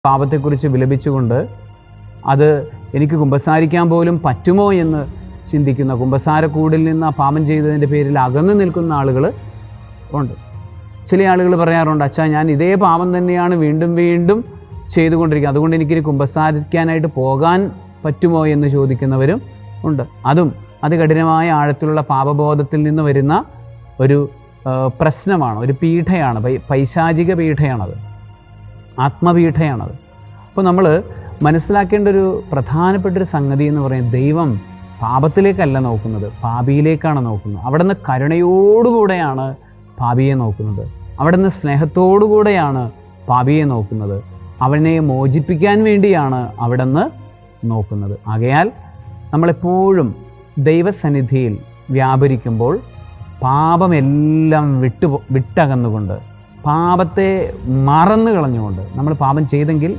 പാപത്തെക്കുറിച്ച് വിലപിച്ചുകൊണ്ട് അത് എനിക്ക് കുമ്പസാരിക്കാൻ പോലും പറ്റുമോ എന്ന് ചിന്തിക്കുന്ന, കുമ്പസാരക്കൂടിൽ നിന്ന് ആ പാപം ചെയ്തതിൻ്റെ പേരിൽ അകന്നു നിൽക്കുന്ന ആളുകൾ ഉണ്ട്. ചില ആളുകൾ പറയാറുണ്ട്, അച്ഛാ ഞാൻ ഇതേ പാപം തന്നെയാണ് വീണ്ടും വീണ്ടും ചെയ്തുകൊണ്ടിരിക്കുക, അതുകൊണ്ട് എനിക്കൊരു കുമ്പസാരിക്കാനായിട്ട് പോകാൻ പറ്റുമോ എന്ന് ചോദിക്കുന്നവരും ഉണ്ട്. അതും അതികഠിനമായ ആഴത്തിലുള്ള പാപബോധത്തിൽ നിന്ന് വരുന്ന ഒരു പ്രശ്നമാണ്, ഒരു പീഠയാണ്, പൈശാചിക പീഠയാണത്, ആത്മപീഠയാണത്. അപ്പോൾ നമ്മൾ മനസ്സിലാക്കേണ്ട ഒരു പ്രധാനപ്പെട്ടൊരു സംഗതി എന്ന് പറയുന്നത്, ദൈവം പാപത്തിലേക്കല്ല നോക്കുന്നത്, പാപിയിലേക്കാണ് നോക്കുന്നത്. അവിടെ നിന്ന് കരുണയോടുകൂടെയാണ് പാപിയെ നോക്കുന്നത്, അവിടെ നിന്ന് സ്നേഹത്തോടുകൂടെയാണ് പാപിയെ നോക്കുന്നത്, അവനെ മോചിപ്പിക്കാൻ വേണ്ടിയാണ് അവിടെ നിന്ന് നോക്കുന്നത്. ആകയാൽ നമ്മളെപ്പോഴും ദൈവസന്നിധിയിൽ വ്യാപരിക്കുമ്പോൾ പാപമെല്ലാം വിട്ടകന്നുകൊണ്ട്, പാപത്തെ മറന്നു കളഞ്ഞുകൊണ്ട്, നമ്മൾ പാപം ചെയ്തെങ്കിൽ